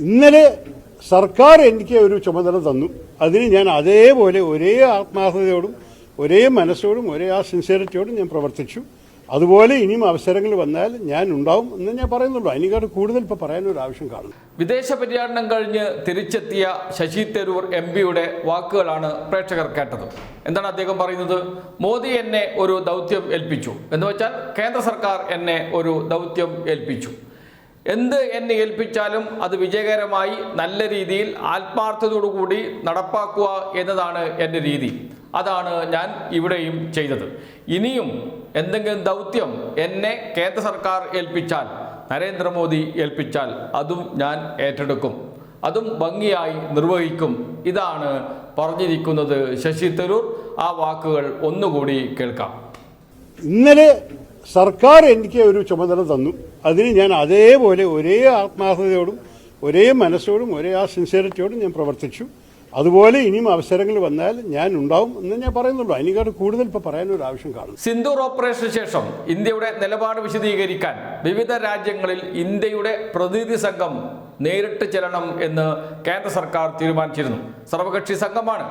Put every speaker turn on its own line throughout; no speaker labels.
ഇന്നലെ സർക്കാർ എനിക്ക് ഒരു ചുമതല തന്നു. അതിന് ഞാൻ അതേപോലെ ഒരേ ആത്മാർത്ഥതയോടും ഒരേ മനസ്സോടും ഒരേ ആ സിൻസിയറിറ്റിയോടും ഞാൻ പ്രവർത്തിച്ചു. അതുപോലെ ഇനിയും അവസരങ്ങൾ വന്നാൽ ഞാൻ ഉണ്ടാവും എന്ന് ഞാൻ പറയുന്നുള്ളൂ. അതിനേക്കാൾ കൂടുതൽ ഇപ്പോൾ പറയാനൊരു ആവശ്യം കാണുന്നു.
വിദേശ പര്യടനം കഴിഞ്ഞ് തിരിച്ചെത്തിയ ശശി തരൂർ എംപിയുടെ വാക്കുകളാണ് പ്രേക്ഷകർ കേട്ടത്. എന്താണ് അദ്ദേഹം പറയുന്നത്? മോദി എന്നെ ഒരു ദൗത്യം ഏൽപ്പിച്ചു എന്ന് വെച്ചാൽ കേന്ദ്ര സർക്കാർ എന്നെ ഒരു ദൗത്യം ഏൽപ്പിച്ചു. എന്ത് എന്നെ ഏൽപ്പിച്ചാലും അത് വിജയകരമായി നല്ല രീതിയിൽ ആത്മാർത്ഥതയോടുകൂടി നടപ്പാക്കുക എന്നതാണ് എൻ്റെ രീതി. അതാണ് ഞാൻ ഇവിടെയും ചെയ്തത്. ഇനിയും എന്തെങ്കിലും ദൗത്യം എന്നെ കേന്ദ്ര സർക്കാർ ഏൽപ്പിച്ചാൽ, നരേന്ദ്രമോദി ഏൽപ്പിച്ചാൽ അതും ഞാൻ ഏറ്റെടുക്കും, അതും ഭംഗിയായി നിർവഹിക്കും. ഇതാണ് പറഞ്ഞിരിക്കുന്നത് ശശി തരൂർ. ആ വാക്കുകൾ ഒന്നുകൂടി കേൾക്കാം.
ഇന്നലെ സർക്കാർ എനിക്ക് ഒരു ചുമതല തന്നു. അതിന് ഞാൻ അതേപോലെ ഒരേ ആത്മാർത്ഥതയോടും ഒരേ മനസ്സോടും ഒരേ ആ സിൻസിയറിറ്റിയോടും ഞാൻ പ്രവർത്തിച്ചു. അതുപോലെ ഇനിയും അവസരങ്ങൾ വന്നാൽ ഞാൻ ഉണ്ടാവും എന്ന് ഞാൻ പറയുന്നുള്ളൂ. അതിനേക്കാൾ കൂടുതൽ ഇപ്പോൾ പറയാനൊരു ആവശ്യം കാണും.
സിന്ദൂർ ഓപ്പറേഷന് ശേഷം ഇന്ത്യയുടെ നിലപാട് വിശദീകരിക്കാൻ വിവിധ രാജ്യങ്ങളിൽ ഇന്ത്യയുടെ പ്രതിനിധി സംഘം നേരിട്ട് ചെല്ലണം എന്ന് കേന്ദ്ര സർക്കാർ തീരുമാനിച്ചിരുന്നു. സർവകക്ഷി സംഘമാണ്.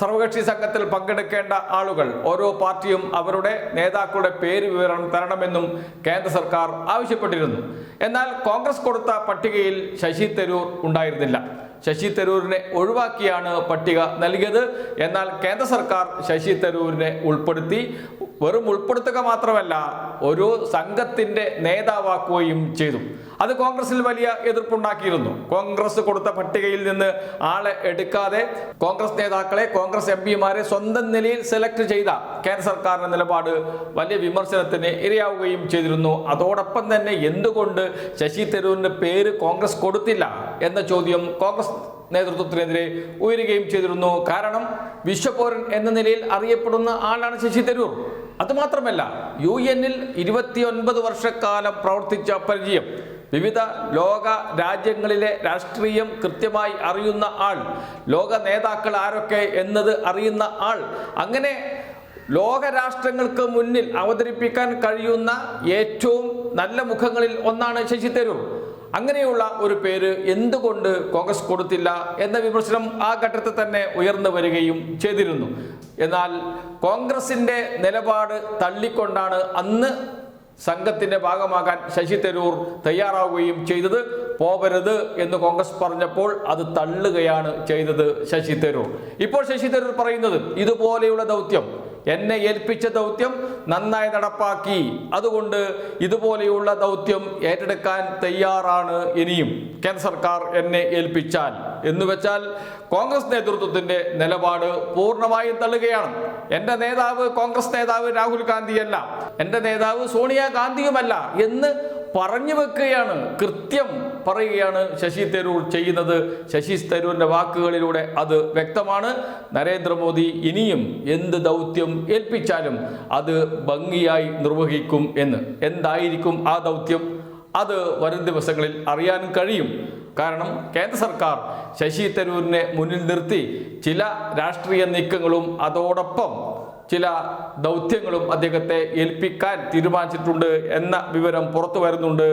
സർവകക്ഷി സംഘത്തിൽ പങ്കെടുക്കേണ്ട ആളുകൾ ഓരോ പാർട്ടിയും അവരുടെ നേതാക്കളുടെ പേര് വിവരണം തരണമെന്നും കേന്ദ്ര സർക്കാർ ആവശ്യപ്പെട്ടിരുന്നു. എന്നാൽ കോൺഗ്രസ് കൊടുത്ത പട്ടികയിൽ ശശി തരൂർ ഉണ്ടായിരുന്നില്ല. ശശി തരൂരിനെ ഒഴിവാക്കിയാണ് പട്ടിക നൽകിയത്. എന്നാൽ കേന്ദ്ര സർക്കാർ ശശി തരൂരിനെ ഉൾപ്പെടുത്തി. വെറും ഉൾപ്പെടുത്തുക മാത്രമല്ല, ഒരു സംഘത്തിൻ്റെ നേതാവാക്കുകയും ചെയ്തു. അത് കോൺഗ്രസിൽ വലിയ എതിർപ്പുണ്ടാക്കിയിരുന്നു. കോൺഗ്രസ് കൊടുത്ത പട്ടികയിൽ നിന്ന് ആളെ എടുക്കാതെ കോൺഗ്രസ് നേതാക്കളെ, കോൺഗ്രസ് എംപിമാരെ സ്വന്തം നിലയിൽ സെലക്ട് ചെയ്ത കേന്ദ്ര സർക്കാരിന്റെ നിലപാട് വലിയ വിമർശനത്തിന് ഇരയാവുകയും ചെയ്തിരുന്നു. അതോടൊപ്പം തന്നെ എന്തുകൊണ്ട് ശശി തരൂരിന്റെ പേര് കോൺഗ്രസ് കൊടുത്തില്ല എന്ന ചോദ്യം കോൺഗ്രസ് നേതൃത്വത്തിനെതിരെ ഉയരുകയും ചെയ്തിരുന്നു. കാരണം വിശ്വപൗരൻ എന്ന നിലയിൽ അറിയപ്പെടുന്ന ആളാണ് ശശി തരൂർ. അതുമാത്രമല്ല, UN-ൽ 29 വർഷക്കാലം പ്രവർത്തിച്ച പരിചയം, വിവിധ ലോക രാജ്യങ്ങളിലെ രാഷ്ട്രീയം കൃത്യമായി അറിയുന്ന ആൾ, ലോക നേതാക്കൾ ആരൊക്കെ എന്നത് അറിയുന്ന ആൾ, അങ്ങനെ ലോകരാഷ്ട്രങ്ങൾക്ക് മുന്നിൽ അവതരിപ്പിക്കാൻ കഴിയുന്ന ഏറ്റവും നല്ല മുഖങ്ങളിൽ ഒന്നാണ് ശശി തരൂർ. അങ്ങനെയുള്ള ഒരു പേര് എന്തുകൊണ്ട് കോൺഗ്രസ് കൊടുത്തില്ല എന്ന വിമർശനം ആ ഘട്ടത്തിൽ തന്നെ ഉയർന്നു വരികയും ചെയ്തിരുന്നു. എന്നാൽ കോൺഗ്രസിൻ്റെ നിലപാട് തള്ളിക്കൊണ്ടാണ് അന്ന് സംഘത്തിൻ്റെ ഭാഗമാകാൻ ശശി തരൂർ തയ്യാറാവുകയും ചെയ്തത്. പോവരുത് എന്ന് കോൺഗ്രസ് പറഞ്ഞപ്പോൾ അത് തള്ളുകയാണ് ചെയ്തത് ശശി തരൂർ. ഇപ്പോൾ ശശി തരൂർ പറയുന്നത്, ഇതുപോലെയുള്ള ദൗത്യം, എന്നെ ഏൽപ്പിച്ച ദൗത്യം നന്നായി നടപ്പാക്കി, അതുകൊണ്ട് ഇതുപോലെയുള്ള ദൗത്യം ഏറ്റെടുക്കാൻ തയ്യാറാണ് ഇനിയും കേന്ദ്ര സർക്കാർ എന്നെ ഏൽപ്പിച്ചാൽ എന്ന് വെച്ചാൽ കോൺഗ്രസ് നേതൃത്വത്തിന്റെ നിലപാട് പൂർണ്ണമായും തള്ളുകയാണ്. എൻ്റെ നേതാവ് കോൺഗ്രസ് നേതാവ് രാഹുൽ ഗാന്ധിയല്ല, എൻ്റെ നേതാവ് സോണിയാഗാന്ധിയുമല്ല എന്ന് പറഞ്ഞു വെക്കുകയാണ്, കൃത്യം പറയുകയാണ് ശശി തരൂർ ചെയ്യുന്നത്. ശശി തരൂരിന്റെ വാക്കുകളിലൂടെ അത് വ്യക്തമാണ്. നരേന്ദ്രമോദി ഇനിയും എന്ത് ദൗത്യം ഏൽപ്പിച്ചാലും അത് ഭംഗിയായി നിർവഹിക്കും എന്ന്. എന്തായിരിക്കും ആ ദൗത്യം? അത് വരും ദിവസങ്ങളിൽ അറിയാനും കഴിയും. കാരണം കേന്ദ്ര സർക്കാർ ശശി തരൂരിനെ മുന്നിൽ നിർത്തി ചില രാഷ്ട്രീയ നീക്കങ്ങളും അതോടൊപ്പം ചില ദൗത്യങ്ങളും അദ്ദേഹത്തെ ഏൽപ്പിക്കാൻ തീരുമാനിച്ചിട്ടുണ്ട് എന്ന വിവരം പുറത്തു വരുന്നുണ്ട്.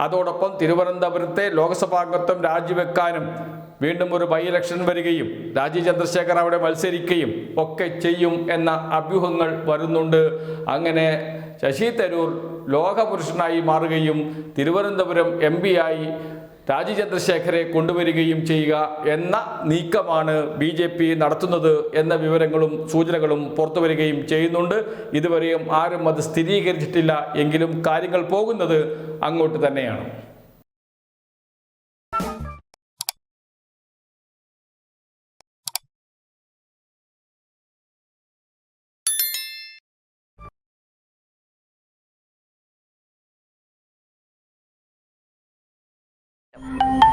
അതോടൊപ്പം തിരുവനന്തപുരത്തെ ലോക്സഭാംഗത്വം രാജിവെക്കാനും വീണ്ടും ഒരു ബൈ ഇലക്ഷൻ വരികയും രാജീവ് ചന്ദ്രശേഖർ അവിടെ മത്സരിക്കുകയും ഒക്കെ ചെയ്യും എന്ന അഭ്യൂഹങ്ങൾ വരുന്നുണ്ട്. അങ്ങനെ ശശി തരൂർ ലോകപുരുഷനായി മാറുകയും തിരുവനന്തപുരം MP ആയി രാജീവ് ചന്ദ്രശേഖരെ കൊണ്ടുവരികയും ചെയ്യുക എന്ന നീക്കമാണ് BJP നടത്തുന്നത് എന്ന വിവരങ്ങളും സൂചനകളും പുറത്തുവരികയും ചെയ്യുന്നുണ്ട്. ഇതുവരെയും ആരും അത് സ്ഥിരീകരിച്ചിട്ടില്ല. എങ്കിലും കാര്യങ്ങൾ പോകുന്നത് അങ്ങോട്ട് തന്നെയാണ്.
you